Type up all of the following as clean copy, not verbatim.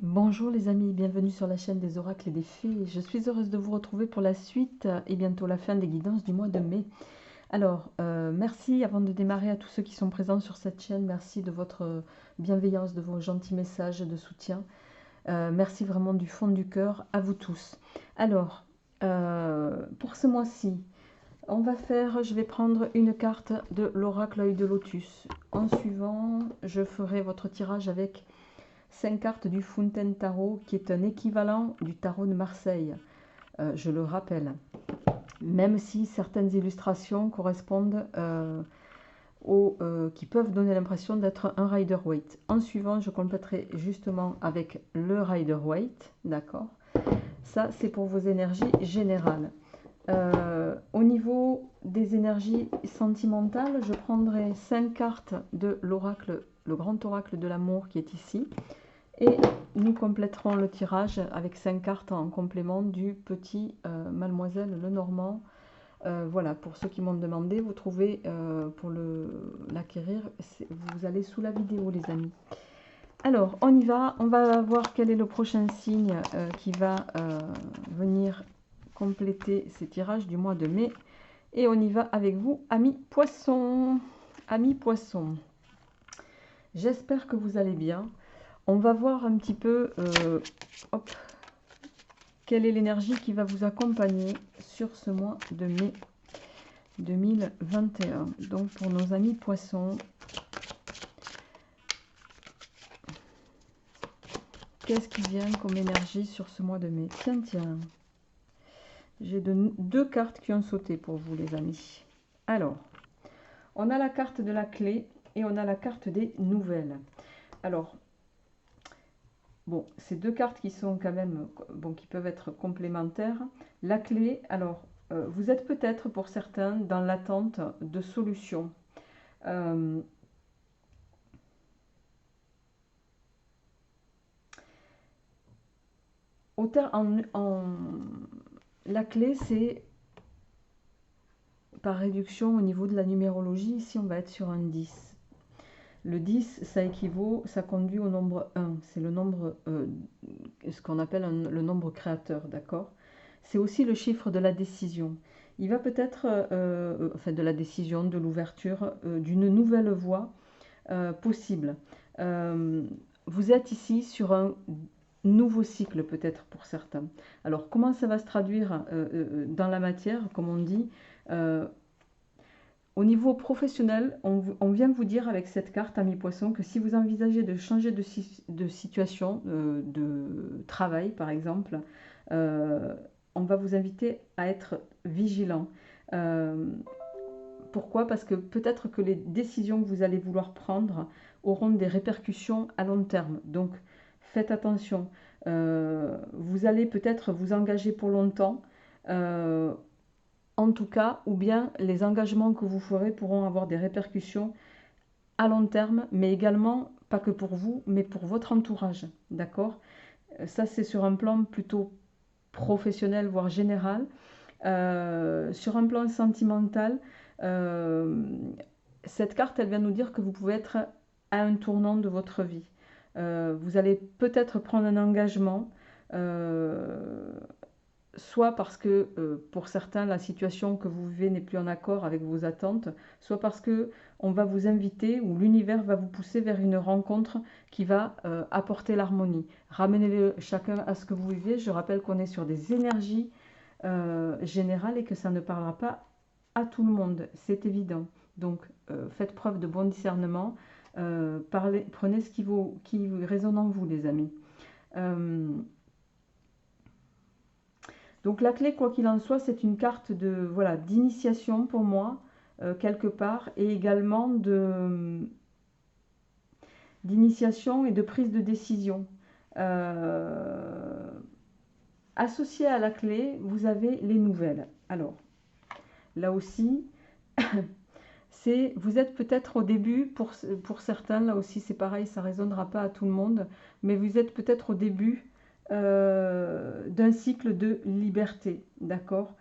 Bonjour les amis, bienvenue sur la chaîne des oracles et des fées. Je suis heureuse de vous retrouver pour la suite et bientôt la fin des guidances du mois de mai. Alors, merci avant de démarrer à tous ceux qui sont présents sur cette chaîne. Merci de votre bienveillance, de vos gentils messages de soutien. Merci vraiment du fond du cœur à vous tous. Alors, pour ce mois-ci, je vais prendre une carte de l'oracle œil de lotus. En suivant, je ferai votre tirage avec 5 cartes du Fountain Tarot, qui est un équivalent du tarot de Marseille, je le rappelle. Même si certaines illustrations correspondent qui peuvent donner l'impression d'être un Rider-Waite. En suivant, je compléterai justement avec le Rider-Waite, d'accord. Ça, c'est pour vos énergies générales. Au niveau des énergies sentimentales, je prendrai 5 cartes de l'oracle, le grand oracle de l'amour qui est ici. Et nous compléterons le tirage avec 5 cartes en complément du petit Mademoiselle Lenormand. Voilà, pour ceux qui m'ont demandé, vous trouvez pour l'acquérir, vous allez sous la vidéo les amis. Alors, on y va, on va voir quel est le prochain signe qui va venir compléter ces tirages du mois de mai. Et on y va avec vous, amis poissons. Amis poissons, j'espère que vous allez bien. On va voir un petit peu quelle est l'énergie qui va vous accompagner sur ce mois de mai 2021. Donc pour nos amis poissons, qu'est-ce qui vient comme énergie sur ce mois de mai? Tiens, tiens. J'ai deux cartes qui ont sauté pour vous les amis. Alors, on a la carte de la clé et on a la carte des nouvelles. Alors, bon, ces deux cartes qui sont quand même, bon, qui peuvent être complémentaires. La clé, alors, vous êtes peut-être pour certains dans l'attente de solutions. La clé, c'est par réduction au niveau de la numérologie. Ici, on va être sur un 10. Le 10, ça équivaut, ça conduit au nombre 1. C'est le nombre, ce qu'on appelle le nombre créateur, d'accord? C'est aussi le chiffre de la décision. Il va peut-être, enfin de la décision, de l'ouverture, d'une nouvelle voie possible. Vous êtes ici sur un nouveau cycle peut-être pour certains. Alors comment ça va se traduire dans la matière, comme on dit au niveau professionnel, on vient vous dire avec cette carte, ami poisson, que si vous envisagez de changer de situation, de travail par exemple, on va vous inviter à être vigilant. Pourquoi? Parce que peut-être que les décisions que vous allez vouloir prendre auront des répercussions à long terme. Donc faites attention. Vous allez peut-être vous engager pour longtemps. En tout cas, ou bien les engagements que vous ferez pourront avoir des répercussions à long terme, mais également, pas que pour vous, mais pour votre entourage. D'accord? Ça, c'est sur un plan plutôt professionnel, voire général. Sur un plan sentimental, cette carte, elle vient nous dire que vous pouvez être à un tournant de votre vie. Vous allez peut-être prendre un engagement, soit parce que pour certains, la situation que vous vivez n'est plus en accord avec vos attentes, soit parce que on va vous inviter ou l'univers va vous pousser vers une rencontre qui va apporter l'harmonie. Ramenez-le chacun à ce que vous vivez. Je rappelle qu'on est sur des énergies générales et que ça ne parlera pas à tout le monde, c'est évident. Donc faites preuve de bon discernement, prenez ce qui résonne en vous les amis. Donc la clé, quoi qu'il en soit, c'est une carte de voilà d'initiation pour moi, quelque part, et également d'initiation et de prise de décision. Associé à la clé, vous avez les nouvelles. Alors, là aussi, vous êtes peut-être au début, pour certains, là aussi c'est pareil, ça ne résonnera pas à tout le monde, mais vous êtes peut-être au début d'un cycle de liberté, d'accord?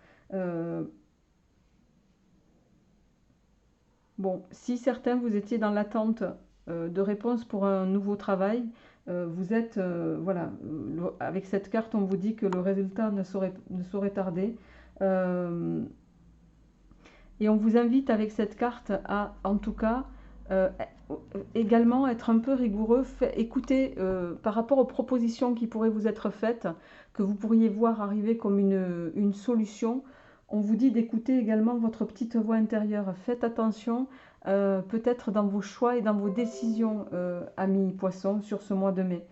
Bon, si certains vous étiez dans l'attente de réponse pour un nouveau travail, Vous êtes, voilà, avec cette carte, on vous dit que le résultat ne saurait tarder. Et on vous invite avec cette carte à, en tout cas, également être un peu rigoureux, écouter par rapport aux propositions qui pourraient vous être faites, que vous pourriez voir arriver comme une solution. On vous dit d'écouter également votre petite voix intérieure. Faites attention, peut-être dans vos choix et dans vos décisions, amis poissons, sur ce mois de mai.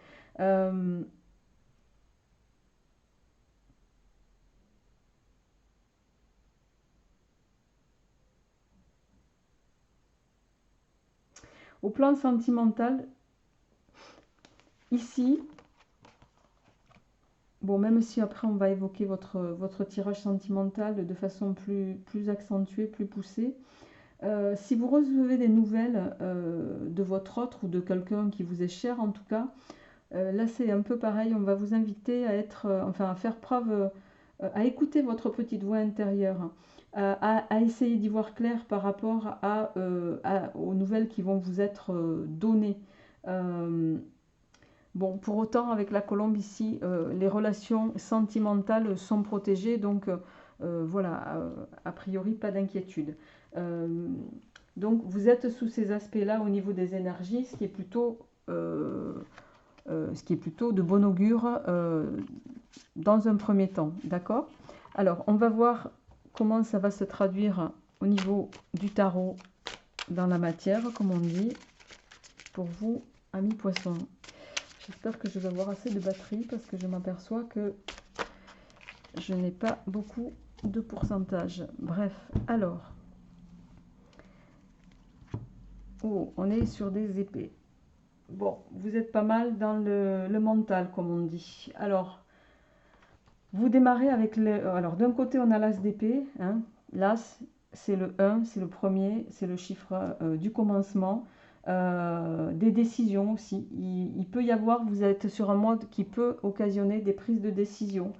Au plan sentimental, ici, bon, même si après on va évoquer votre tirage sentimental de façon plus accentuée, plus poussée, si vous recevez des nouvelles de votre autre ou de quelqu'un qui vous est cher en tout cas, là c'est un peu pareil, on va vous inviter à être, enfin à faire preuve, à écouter votre petite voix intérieure, à essayer d'y voir clair par rapport aux nouvelles qui vont vous être données. Bon, pour autant, avec la colombe ici, les relations sentimentales sont protégées, donc voilà, a priori, pas d'inquiétude. Donc, vous êtes sous ces aspects-là au niveau des énergies, ce qui est plutôt de bon augure dans un premier temps, d'accord? Alors, on va voir comment ça va se traduire au niveau du tarot dans la matière, comme on dit, pour vous, amis poissons. J'espère que je vais avoir assez de batterie parce que je m'aperçois que je n'ai pas beaucoup de pourcentage. Bref, alors. Oh, on est sur des épées. Bon, vous êtes pas mal dans le mental, comme on dit. Alors, vous démarrez avec le... Alors, d'un côté, on a l'as d'épée. Hein. L'as, c'est le 1, c'est le premier, c'est le chiffre du commencement. Des décisions aussi. Il peut y avoir, vous êtes sur un mode qui peut occasionner des prises de décision.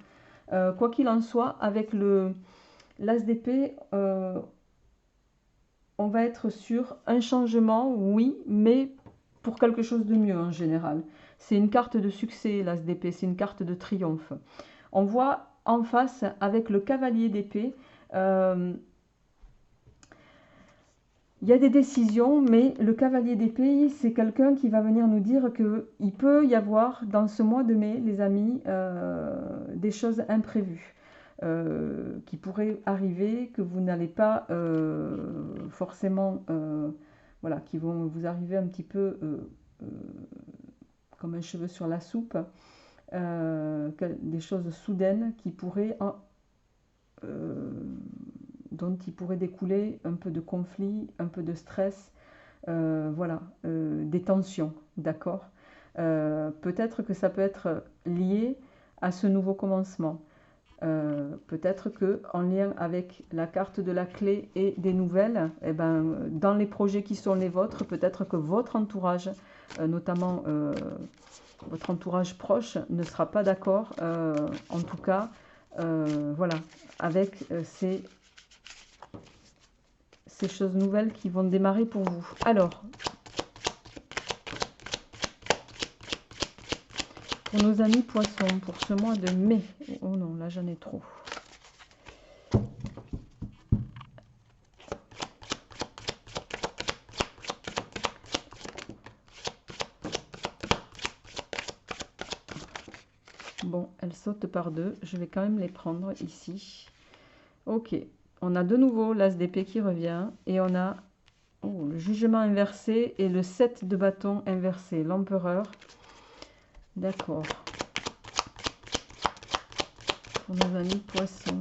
Quoi qu'il en soit, avec l'as d'épée, on va être sur un changement, oui, mais pour quelque chose de mieux en général. C'est une carte de succès, l'as d'épée, c'est une carte de triomphe. On voit en face, avec le cavalier d'épée, il y a des décisions, mais le cavalier d'épée, c'est quelqu'un qui va venir nous dire qu'il peut y avoir dans ce mois de mai, les amis, des choses imprévues qui pourraient arriver, que vous n'allez pas forcément, voilà, qui vont vous arriver un petit peu comme un cheveu sur la soupe, des choses soudaines qui pourraient dont il pourrait découler un peu de conflit, un peu de stress, voilà, des tensions, d'accord. Peut-être que ça peut être lié à ce nouveau commencement. Peut-être que en lien avec la carte de la clé et des nouvelles, eh ben, dans les projets qui sont les vôtres, peut-être que votre entourage, notamment votre entourage proche, ne sera pas d'accord, en tout cas, voilà, avec ces choses nouvelles qui vont démarrer pour vous. Alors, pour nos amis poissons, pour ce mois de mai. Oh non, là j'en ai trop. Bon, elles sautent par deux. Je vais quand même les prendre ici. Ok. On a de nouveau l'as d'épée qui revient. Et on a le jugement inversé et le 7 de bâton inversé. L'empereur. D'accord. Pour nos amis poissons.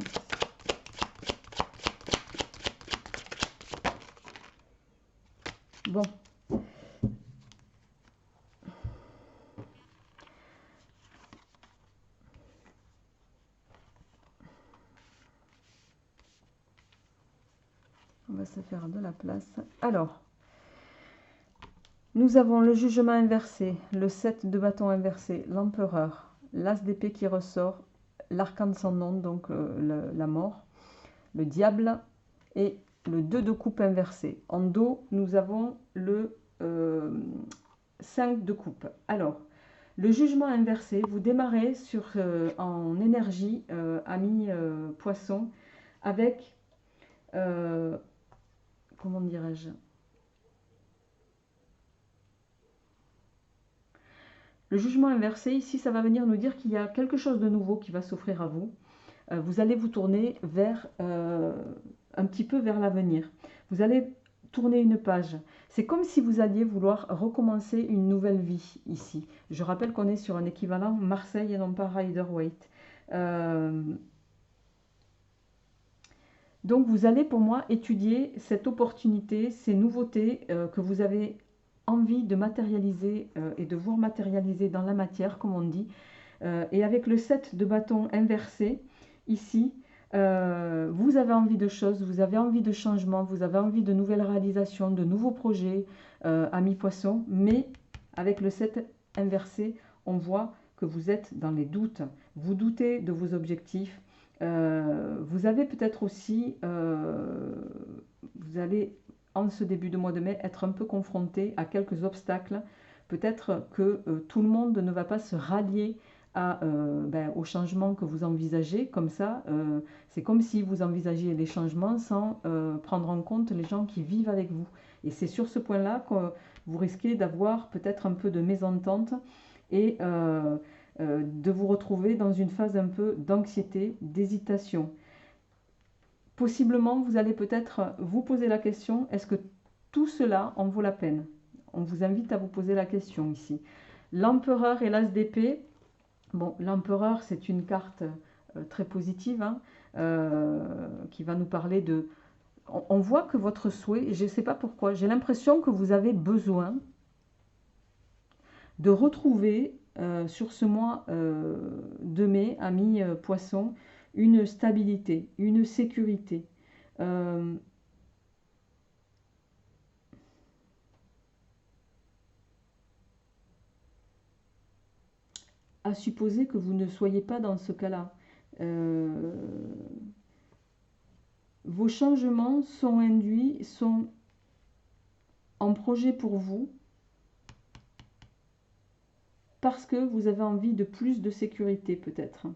Bon. On va se faire de la place. Alors, nous avons le jugement inversé, le 7 de bâton inversé, l'empereur, l'as d'épée qui ressort, l'arcane sans nom, donc la mort, le diable et le 2 de coupe inversé. En dos, nous avons le 5 de coupe. Alors, Le jugement inversé, vous démarrez en énergie, ami poisson, avec, comment dirais-je, le jugement inversé, ici, ça va venir nous dire qu'il y a quelque chose de nouveau qui va s'offrir à vous. Vous allez vous tourner vers un petit peu vers l'avenir. Vous allez tourner une page. C'est comme si vous alliez vouloir recommencer une nouvelle vie ici. Je rappelle qu'on est sur un équivalent Marseille et non pas Rider-Waite. Donc vous allez pour moi étudier cette opportunité, ces nouveautés que vous avez envie de matérialiser et de voir matérialiser dans la matière, comme on dit. Et avec le 7 de bâton inversé, ici, vous avez envie de choses, vous avez envie de changements, vous avez envie de nouvelles réalisations, de nouveaux projets, amis poissons, mais avec le 7 inversé, on voit que vous êtes dans les doutes, vous doutez de vos objectifs, vous avez peut-être aussi, vous allez en ce début de mois de mai être un peu confronté à quelques obstacles, peut-être que tout le monde ne va pas se rallier au changement que vous envisagez. Comme ça, c'est comme si vous envisagiez les changements sans prendre en compte les gens qui vivent avec vous. Et c'est sur ce point-là que vous risquez d'avoir peut-être un peu de mésentente et de vous retrouver dans une phase un peu d'anxiété, d'hésitation. Possiblement, vous allez peut-être vous poser la question, est-ce que tout cela en vaut la peine? On vous invite à vous poser la question ici. L'empereur et l'as d'épée. Bon, l'empereur, c'est une carte très positive, hein, qui va nous parler de... On voit que votre souhait, je ne sais pas pourquoi, j'ai l'impression que vous avez besoin de retrouver sur ce mois de mai, amis poissons, une stabilité, une sécurité. À supposer que vous ne soyez pas dans ce cas-là. Vos changements sont induits, sont en projet pour vous, parce que vous avez envie de plus de sécurité peut-être.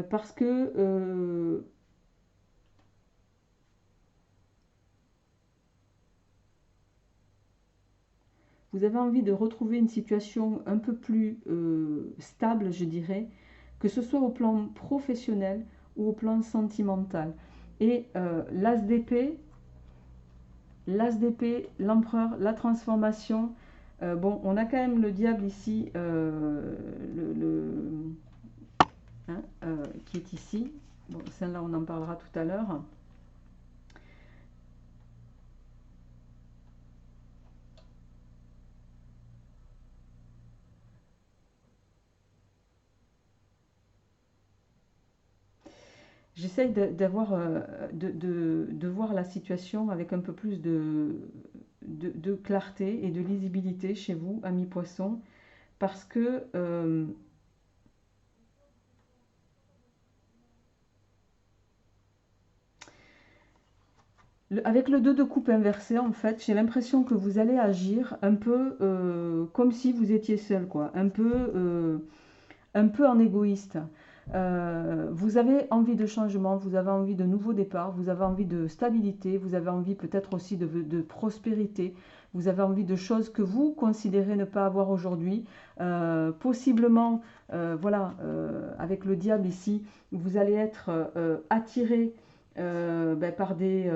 Parce que vous avez envie de retrouver une situation un peu plus stable, je dirais, que ce soit au plan professionnel ou au plan sentimental. Et l'as d'épée, l'empereur, la transformation, bon, on a quand même le diable ici, hein, qui est ici. Bon, celle-là, on en parlera tout à l'heure. J'essaye d'avoir, de voir la situation avec un peu plus de clarté et de lisibilité chez vous, amis poissons, parce que avec le 2 de coupe inversé, en fait, j'ai l'impression que vous allez agir un peu comme si vous étiez seul, quoi, un peu en égoïste. Vous avez envie de changement, vous avez envie de nouveaux départs, vous avez envie de stabilité, vous avez envie peut-être aussi de prospérité, vous avez envie de choses que vous considérez ne pas avoir aujourd'hui. Possiblement, voilà, avec le diable ici, vous allez être attiré par des...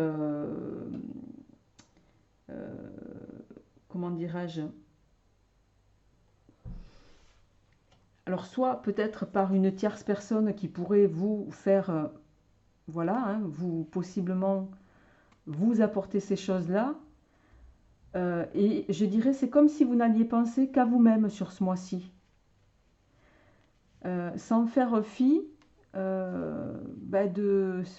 comment dirais-je? Alors, soit peut-être par une tierce personne qui pourrait vous faire, voilà, hein, vous possiblement vous apporter ces choses-là. Et je dirais, c'est comme si vous n'alliez penser qu'à vous-même sur ce mois-ci. Sans faire fi,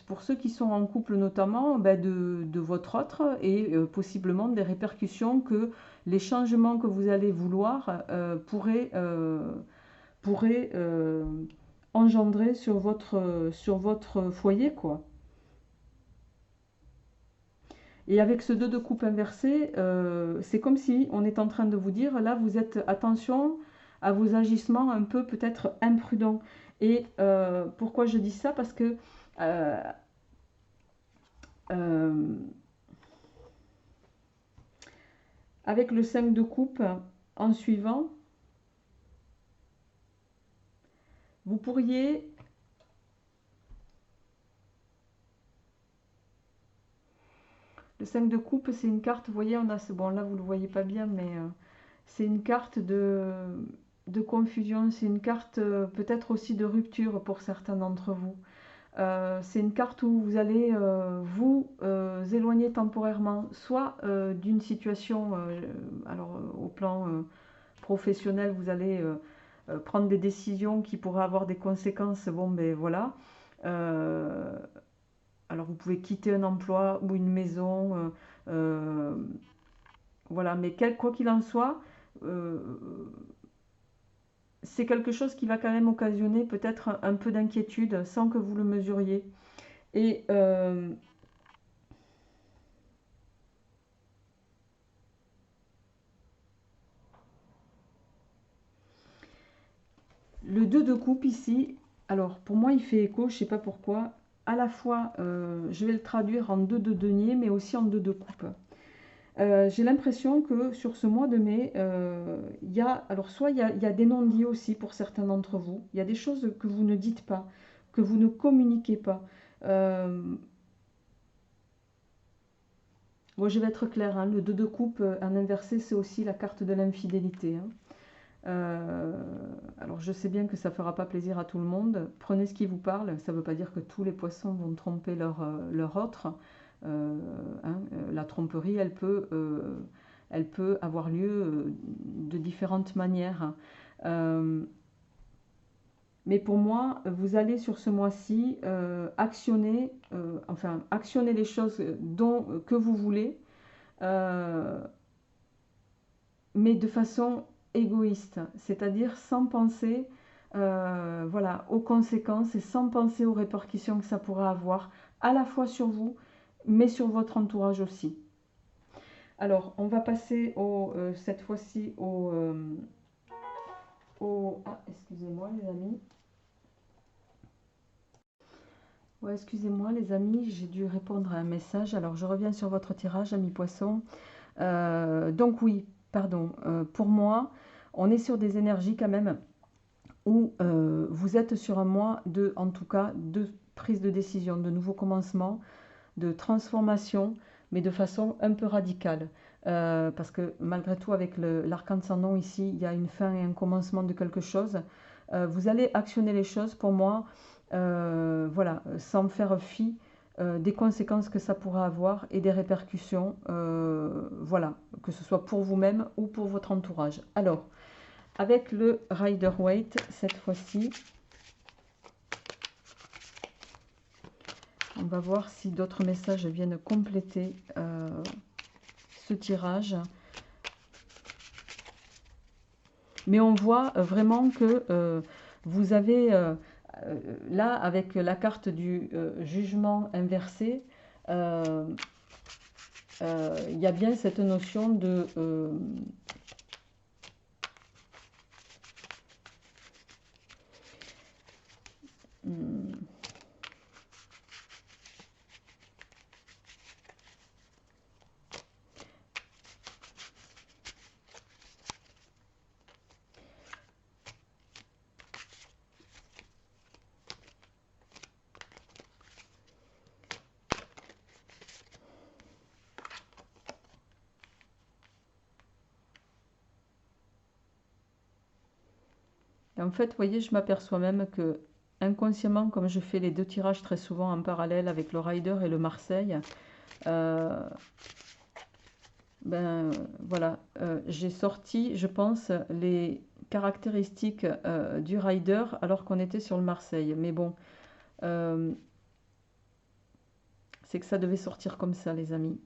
pour ceux qui sont en couple notamment, de votre autre et possiblement des répercussions que les changements que vous allez vouloir pourraient engendrer sur votre foyer, quoi. Et avec ce 2 de coupe inversé, c'est comme si on est en train de vous dire, là, vous êtes, attention, à vos agissements un peu peut-être imprudents. Et pourquoi je dis ça? Parce que euh, avec le 5 de coupe en suivant, vous pourriez... Le 5 de coupe, c'est une carte, vous voyez, on a ce... Bon, là, vous ne le voyez pas bien, mais c'est une carte de confusion. C'est une carte peut-être aussi de rupture pour certains d'entre vous. C'est une carte où vous allez vous éloigner temporairement, soit d'une situation, alors au plan professionnel, vous allez prendre des décisions qui pourraient avoir des conséquences, bon ben voilà. Euh, alors vous pouvez quitter un emploi ou une maison, euh, voilà, mais quoi qu'il en soit, euh, c'est quelque chose qui va quand même occasionner peut-être un peu d'inquiétude sans que vous le mesuriez. Et le 2 de coupe ici, alors pour moi il fait écho, je ne sais pas pourquoi, à la fois je vais le traduire en 2 de denier mais aussi en 2 de coupe. J'ai l'impression que sur ce mois de mai, il y a, alors soit il y a des non-dits aussi pour certains d'entre vous, il y a des choses que vous ne dites pas, que vous ne communiquez pas. Euh, Bon, je vais être claire, hein, le 2 de coupe en inversé, c'est aussi la carte de l'infidélité. Hein. Euh, alors je sais bien que ça ne fera pas plaisir à tout le monde. Prenez ce qui vous parle. Ça ne veut pas dire que tous les poissons vont tromper leur autre. Euh, la tromperie, elle peut avoir lieu de différentes manières. Euh, mais pour moi, vous allez sur ce mois-ci actionner, actionner les choses que vous voulez, euh, mais de façon égoïste, c'est-à-dire sans penser voilà, aux conséquences et sans penser aux répercussions que ça pourrait avoir, à la fois sur vous, mais sur votre entourage aussi. Alors, on va passer cette fois-ci Ah, excusez-moi les amis. Ouais, excusez-moi les amis, j'ai dû répondre à un message. Alors, je reviens sur votre tirage, ami poisson. Donc oui, pardon, pour moi, on est sur des énergies quand même où vous êtes sur un mois en tout cas, de prise de décision, de nouveaux commencements, de transformation, mais de façon un peu radicale. Parce que malgré tout, avec l'arcane sans nom ici, il y a une fin et un commencement de quelque chose. Vous allez actionner les choses pour moi, voilà, sans faire fi des conséquences que ça pourra avoir et des répercussions, voilà, que ce soit pour vous-même ou pour votre entourage. Alors, avec le Rider-Waite, cette fois-ci, on va voir si d'autres messages viennent compléter ce tirage. Mais on voit vraiment que vous avez, là, avec la carte du jugement inversé, il y a bien cette notion de... en fait, vous voyez, je m'aperçois même que inconsciemment, comme je fais les deux tirages très souvent en parallèle avec le Rider et le Marseille, euh, ben voilà, j'ai sorti, je pense, les caractéristiques du Rider alors qu'on était sur le Marseille. Mais bon, euh, c'est que ça devait sortir comme ça, les amis.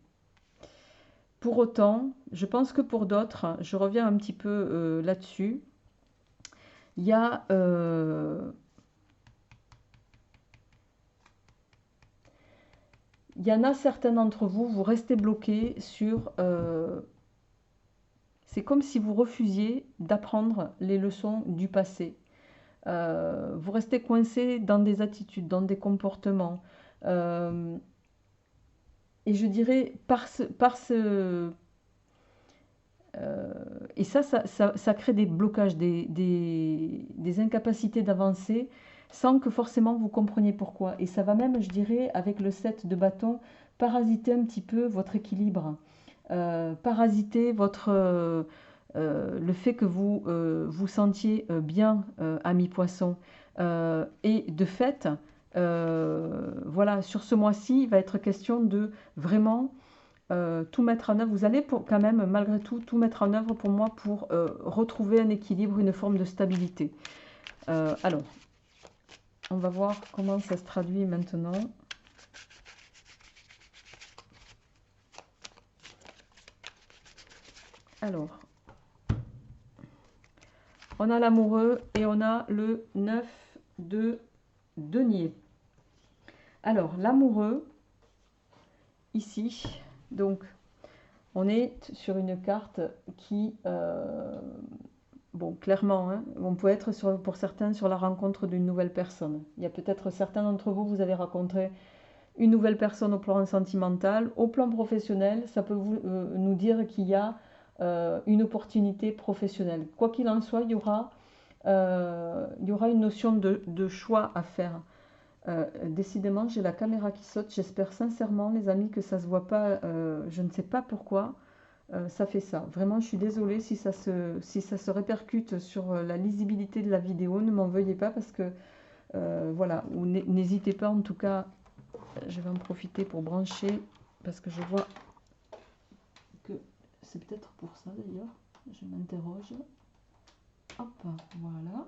Pour autant, je pense que pour d'autres, je reviens un petit peu là-dessus, il y a... il y en a certains d'entre vous, vous restez bloqués sur c'est comme si vous refusiez d'apprendre les leçons du passé. Vous restez coincé dans des attitudes, dans des comportements. Et je dirais, et ça crée des blocages, des incapacités d'avancer sans que forcément vous compreniez pourquoi. Et ça va même, je dirais, avec le 7 de bâton, parasiter un petit peu votre équilibre. Parasiter le fait que vous vous sentiez bien, ami poisson. Et de fait, voilà, sur ce mois-ci, il va être question de vraiment tout mettre en œuvre. Vous allez quand même, malgré tout mettre en œuvre pour moi pour retrouver un équilibre, une forme de stabilité. Alors, on va voir comment ça se traduit maintenant. Alors, on a l'amoureux et on a le 9 de denier. Alors, l'amoureux, ici, donc, on est sur une carte qui, bon, clairement, hein, on peut être pour certains sur la rencontre d'une nouvelle personne. Il y a peut-être certains d'entre vous, vous avez rencontré une nouvelle personne au plan sentimental, au plan professionnel, ça peut nous dire qu'il y a une opportunité professionnelle. Quoi qu'il en soit, il y aura une notion de choix à faire. Décidément, j'ai la caméra qui saute. J'espère sincèrement, les amis, que ça ne se voit pas. Je ne sais pas pourquoi ça fait ça. Vraiment, je suis désolée si ça se répercute sur la lisibilité de la vidéo. Ne m'en veuillez pas parce que, voilà, n'hésitez pas en tout cas. Je vais en profiter pour brancher parce que je vois que c'est peut-être pour ça d'ailleurs. Je m'interroge. Hop, voilà.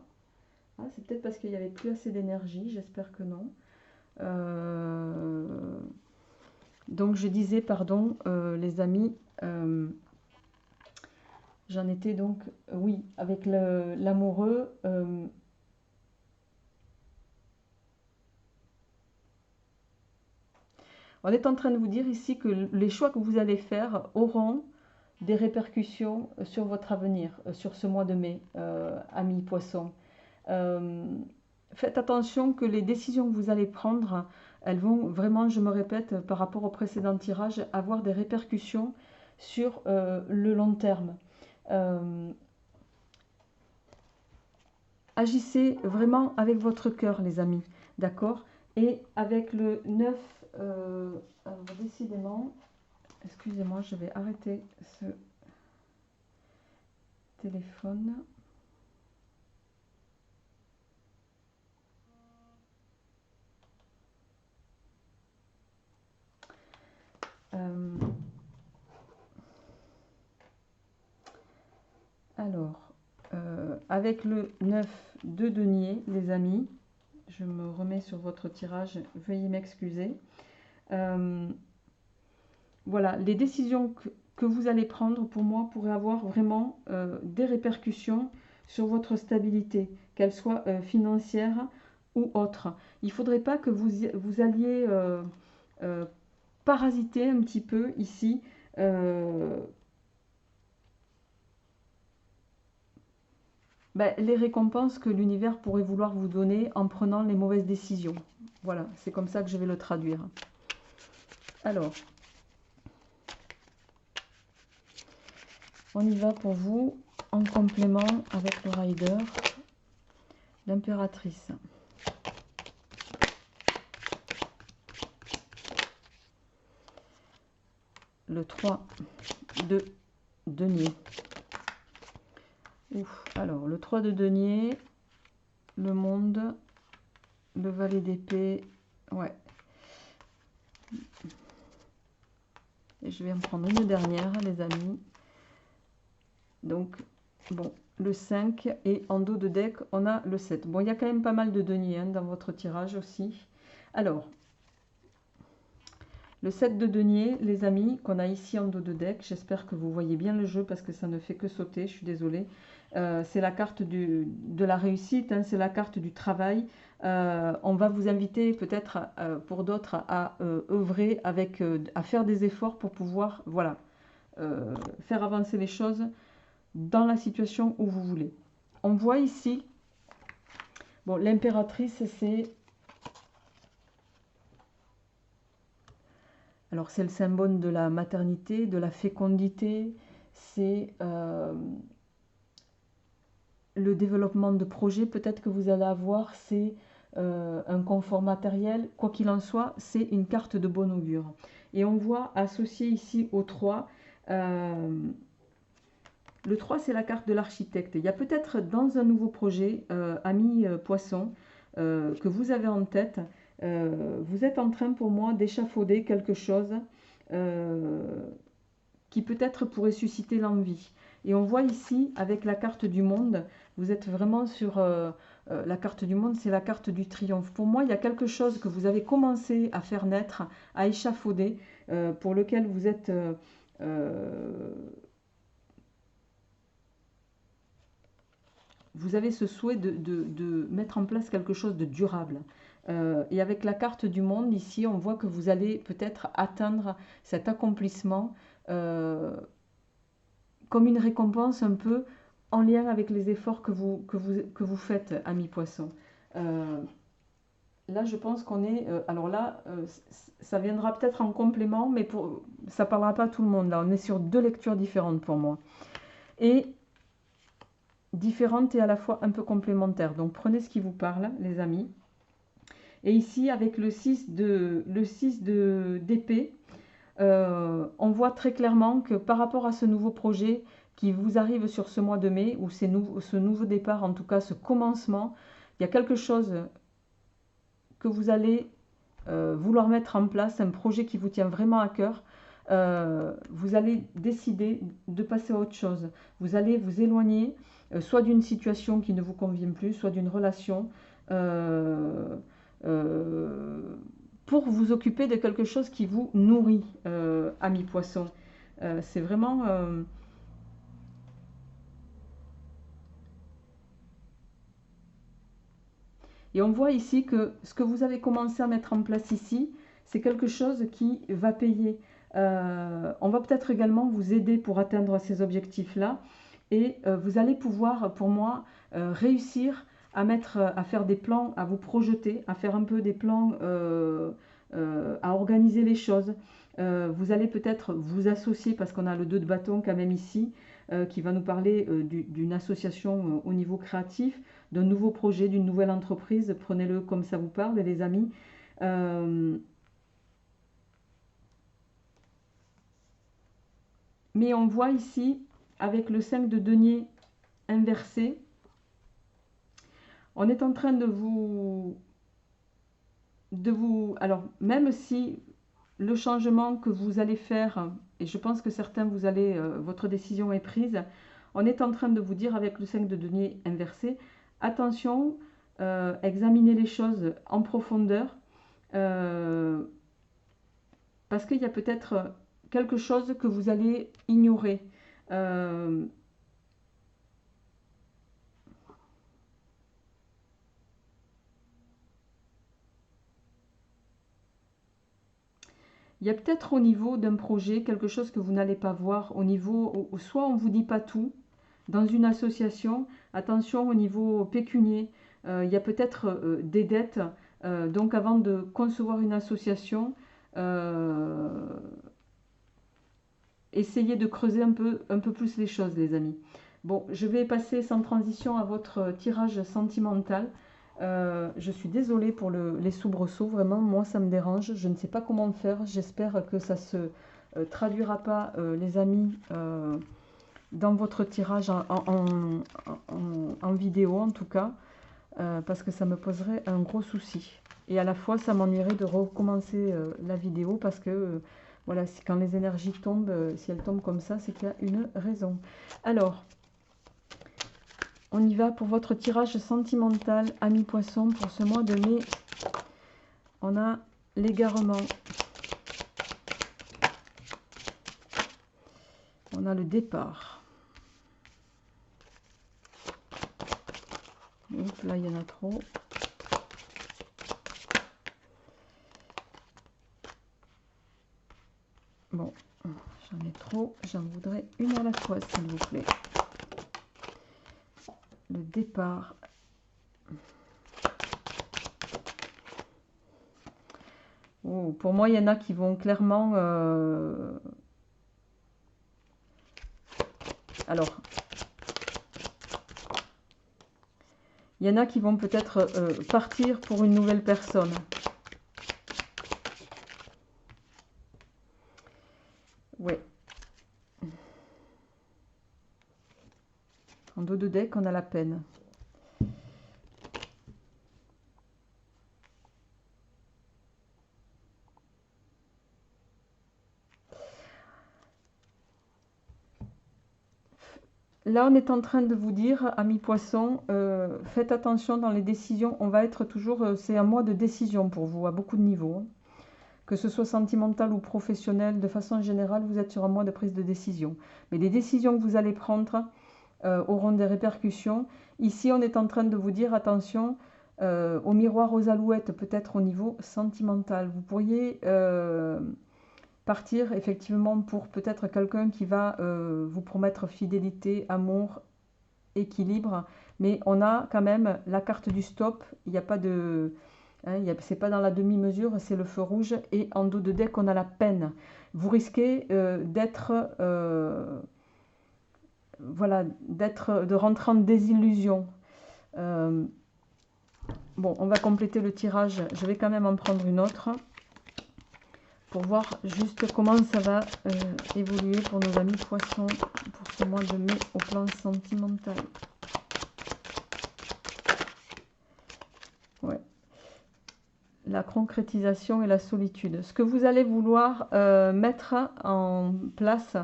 Ah, c'est peut-être parce qu'il n'y avait plus assez d'énergie. J'espère que non. Donc je disais, pardon, les amis, j'en étais donc, oui, avec l'amoureux. On est en train de vous dire ici que les choix que vous allez faire auront des répercussions sur votre avenir, sur ce mois de mai, amis poissons. Faites attention que les décisions que vous allez prendre, elles vont vraiment, je me répète, par rapport au précédent tirage, avoir des répercussions sur le long terme. Agissez vraiment avec votre cœur, les amis, d'accord? Et avec le 9, alors décidément, excusez-moi, je vais arrêter ce téléphone. Alors, avec le 9 de denier, les amis, je me remets sur votre tirage, veuillez m'excuser. Voilà, les décisions que vous allez prendre, pour moi, pourraient avoir vraiment des répercussions sur votre stabilité, qu'elle soit financière ou autre. Il ne faudrait pas que vous alliez parasiter un petit peu ici les récompenses que l'univers pourrait vouloir vous donner en prenant les mauvaises décisions. Voilà, c'est comme ça que je vais le traduire. Alors, on y va pour vous en complément avec le rider, l'impératrice. Le 3 de denier. Ouf. Alors, le 3 de denier, le monde, le valet d'épée, ouais. Et je vais en prendre une dernière, les amis. Donc, bon, le 5 et en dos de deck, on a le 7. Bon, il y a quand même pas mal de deniers dans votre tirage aussi. Alors, le 7 de denier, les amis, qu'on a ici en dos de deck, j'espère que vous voyez bien le jeu parce que ça ne fait que sauter, je suis désolée. C'est la carte de la réussite, hein, c'est la carte du travail. On va vous inviter peut-être pour d'autres à œuvrer, à faire des efforts pour pouvoir voilà, faire avancer les choses dans la situation où vous voulez. On voit ici, bon, l'impératrice, c'est... Alors, c'est le symbole de la maternité, de la fécondité, c'est le développement de projets peut-être que vous allez avoir, c'est un confort matériel. Quoi qu'il en soit, c'est une carte de bon augure. Et on voit associé ici au 3, le 3, c'est la carte de l'architecte. Il y a peut-être dans un nouveau projet, ami poisson, que vous avez en tête, vous êtes en train pour moi d'échafauder quelque chose qui peut-être pourrait susciter l'envie. Et on voit ici, avec la carte du monde, vous êtes vraiment sur la carte du monde, c'est la carte du triomphe. Pour moi, il y a quelque chose que vous avez commencé à faire naître, à échafauder, pour lequel vous êtes... vous avez ce souhait de mettre en place quelque chose de durable. Et avec la carte du monde, ici, on voit que vous allez peut-être atteindre cet accomplissement comme une récompense un peu en lien avec les efforts que vous faites, ami poisson. Là, je pense qu'on est... alors là, ça viendra peut-être en complément, mais ça ne parlera pas à tout le monde. Là, on est sur deux lectures différentes pour moi. Et différentes et à la fois un peu complémentaires. Donc, prenez ce qui vous parle, les amis. Et ici, avec le 6 d'épée, on voit très clairement que par rapport à ce nouveau projet qui vous arrive sur ce mois de mai, ou ce nouveau départ, en tout cas ce commencement, il y a quelque chose que vous allez vouloir mettre en place, un projet qui vous tient vraiment à cœur. Vous allez décider de passer à autre chose. Vous allez vous éloigner soit d'une situation qui ne vous convient plus, soit d'une relation, pour vous occuper de quelque chose qui vous nourrit, ami poisson. C'est vraiment... Et on voit ici que ce que vous avez commencé à mettre en place ici, c'est quelque chose qui va payer. On va peut-être également vous aider pour atteindre ces objectifs-là. Et vous allez pouvoir, pour moi, réussir à faire des plans, à vous projeter, à faire un peu des plans, à organiser les choses. Vous allez peut-être vous associer, parce qu'on a le 2 de bâton quand même ici, qui va nous parler d'une association au niveau créatif, d'un nouveau projet, d'une nouvelle entreprise. Prenez-le comme ça vous parle, les amis. Mais on voit ici, avec le 5 de denier inversé, on est en train de vous... Alors, même si le changement que vous allez faire, et je pense que certains, votre décision est prise, on est en train de vous dire avec le 5 de denier inversé, attention, examinez les choses en profondeur, parce qu'il y a peut-être quelque chose que vous allez ignorer. Il y a peut-être au niveau d'un projet quelque chose que vous n'allez pas voir, au niveau, soit on ne vous dit pas tout, dans une association, attention au niveau pécunier, il y a peut-être des dettes, donc avant de concevoir une association, essayez de creuser un peu plus les choses, les amis. Bon, je vais passer sans transition à votre tirage sentimental. Je suis désolée pour les soubresauts, vraiment, moi ça me dérange, je ne sais pas comment faire, j'espère que ça ne se traduira pas, les amis, dans votre tirage en vidéo en tout cas, parce que ça me poserait un gros souci. Et à la fois ça m'ennuierait de recommencer la vidéo parce que voilà, quand les énergies tombent, si elles tombent comme ça, c'est qu'il y a une raison. Alors, on y va pour votre tirage sentimental, ami poisson, pour ce mois de mai. On a l'égarement. On a le départ. Hop, là, il y en a trop. Bon, j'en ai trop. J'en voudrais une à la fois, s'il vous plaît. le départ. Oh, pour moi, il y en a qui vont clairement... Alors, il y en a qui vont peut-être partir pour une nouvelle personne. Ouais. En dos de deck, on a la peine. Là, on est en train de vous dire, amis poissons, faites attention dans les décisions. On va être toujours, c'est un mois de décision pour vous, à beaucoup de niveaux. Que ce soit sentimental ou professionnel, de façon générale, vous êtes sur un mois de prise de décision. Mais les décisions que vous allez prendre auront des répercussions. Ici, on est en train de vous dire, attention, au miroir aux alouettes, peut-être au niveau sentimental. Vous pourriez partir effectivement pour peut-être quelqu'un qui va vous promettre fidélité, amour, équilibre, mais on a quand même la carte du stop, il n'y a pas de... Hein, c'est pas dans la demi-mesure, c'est le feu rouge, et en dos de deck on a la peine. Vous risquez d'être... voilà, de rentrer en désillusion. Bon, on va compléter le tirage, je vais quand même en prendre une autre pour voir juste comment ça va évoluer pour nos amis poissons pour ce mois de mai au plan sentimental. Ouais. La concrétisation et la solitude. Ce que vous allez vouloir mettre en place,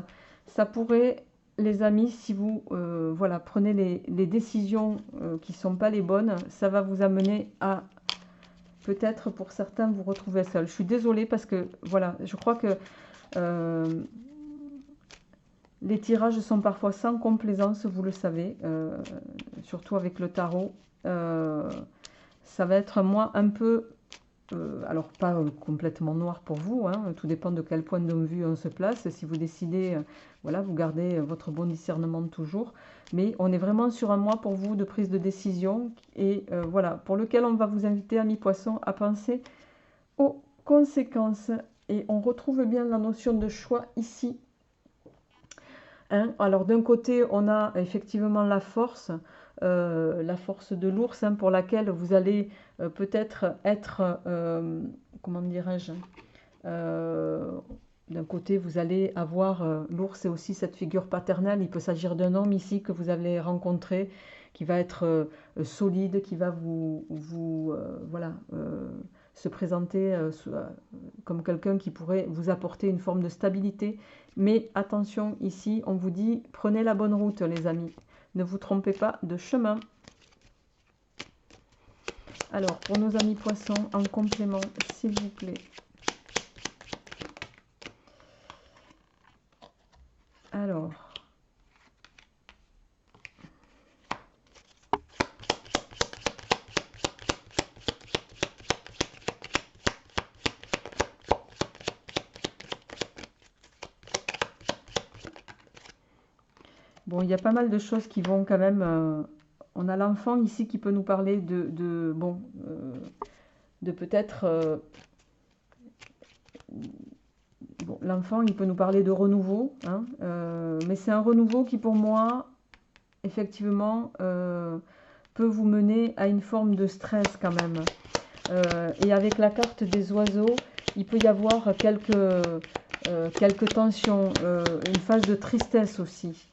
ça pourrait, les amis, si vous voilà, prenez les décisions qui ne sont pas les bonnes, ça va vous amener à peut-être pour certains vous retrouver seul. Je suis désolée parce que voilà, je crois que les tirages sont parfois sans complaisance, vous le savez, surtout avec le tarot. Ça va être un mois un peu, alors pas complètement noir pour vous, hein, tout dépend de quel point de vue on se place. Si vous décidez, voilà, vous gardez votre bon discernement toujours. Mais on est vraiment sur un mois pour vous de prise de décision et voilà, pour lequel on va vous inviter, amis poissons, à penser aux conséquences. Et on retrouve bien la notion de choix ici. Hein, alors d'un côté, on a effectivement la force de l'ours, hein, pour laquelle vous allez peut-être être, comment dirais-je, d'un côté, vous allez avoir, l'ours c'est aussi cette figure paternelle, il peut s'agir d'un homme ici que vous allez rencontrer, qui va être solide, qui va voilà, se présenter comme quelqu'un qui pourrait vous apporter une forme de stabilité. Mais attention, ici, on vous dit, prenez la bonne route, les amis. Ne vous trompez pas de chemin. Alors, pour nos amis poissons, en complément, s'il vous plaît. Alors, bon, il y a pas mal de choses qui vont quand même... on a l'enfant ici qui peut nous parler bon, de peut-être... bon, l'enfant, il peut nous parler de renouveau, hein, mais c'est un renouveau qui, pour moi, effectivement, peut vous mener à une forme de stress quand même. Et avec la carte des oiseaux, il peut y avoir quelques tensions, une phase de tristesse aussi.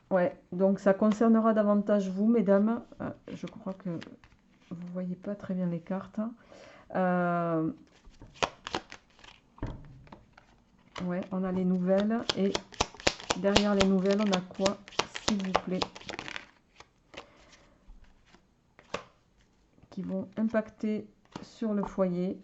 Ouais, donc ça concernera davantage vous, mesdames. Je crois que vous ne voyez pas très bien les cartes. Ouais, on a les nouvelles. Et derrière les nouvelles, on a quoi, s'il vous plaît, qui vont impacter sur le foyer.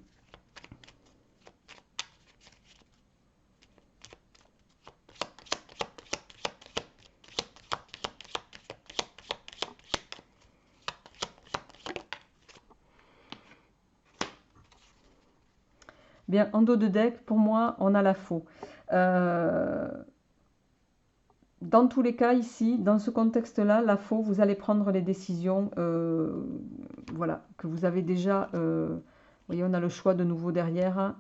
Bien, en dos de deck, pour moi, on a la faux. dans tous les cas, ici, dans ce contexte-là, la faux, vous allez prendre les décisions voilà, que vous avez déjà. Vous voyez, on a le choix de nouveau derrière. Hein.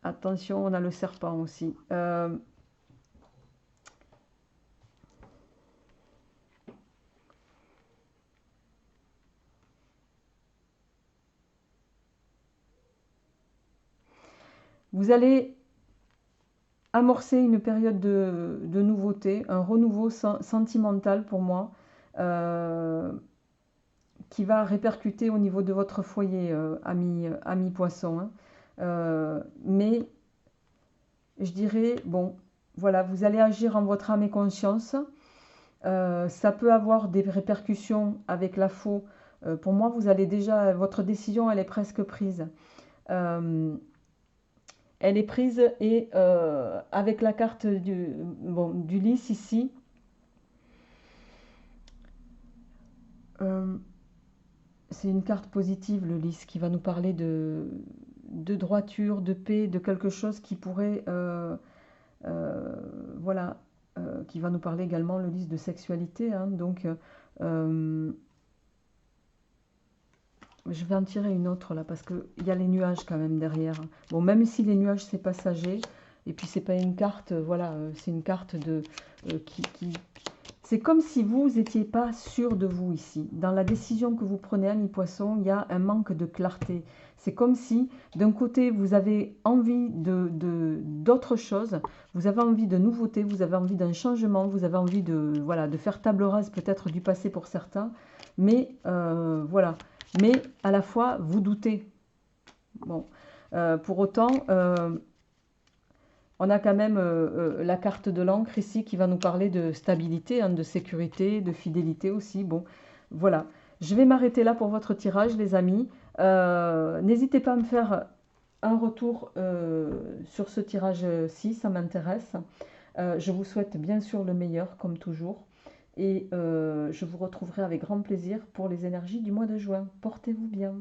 Attention, on a le serpent aussi. Vous allez amorcer une période de nouveauté, un renouveau sentimental pour moi, qui va répercuter au niveau de votre foyer, ami poisson. Hein. Mais je dirais, bon, voilà, vous allez agir en votre âme et conscience. Ça peut avoir des répercussions avec la faux. Pour moi, vous allez déjà, votre décision, elle est presque prise. Elle est prise et avec la carte du lys ici, c'est une carte positive, le lys, qui va nous parler de droiture, de paix, de quelque chose qui pourrait, voilà, qui va nous parler également, le lys, de sexualité. Hein, donc, je vais en tirer une autre là parce qu'il y a les nuages quand même derrière. Bon, même si les nuages c'est passager, et puis c'est pas une carte, voilà, c'est une carte de c'est comme si vous n'étiez pas sûr de vous ici. Dans la décision que vous prenez, ami poisson, il y a un manque de clarté. C'est comme si d'un côté vous avez envie d'autre chose, vous avez envie de nouveautés, vous avez envie d'un changement, vous avez envie de voilà de faire table rase peut-être du passé pour certains, mais voilà. Mais à la fois, vous doutez. Bon, pour autant, on a quand même la carte de l'encre ici qui va nous parler de stabilité, hein, de sécurité, de fidélité aussi. Bon, voilà. Je vais m'arrêter là pour votre tirage, les amis. N'hésitez pas à me faire un retour sur ce tirage-ci, ça m'intéresse. Je vous souhaite bien sûr le meilleur, comme toujours. Et je vous retrouverai avec grand plaisir pour les énergies du mois de juin. Portez-vous bien.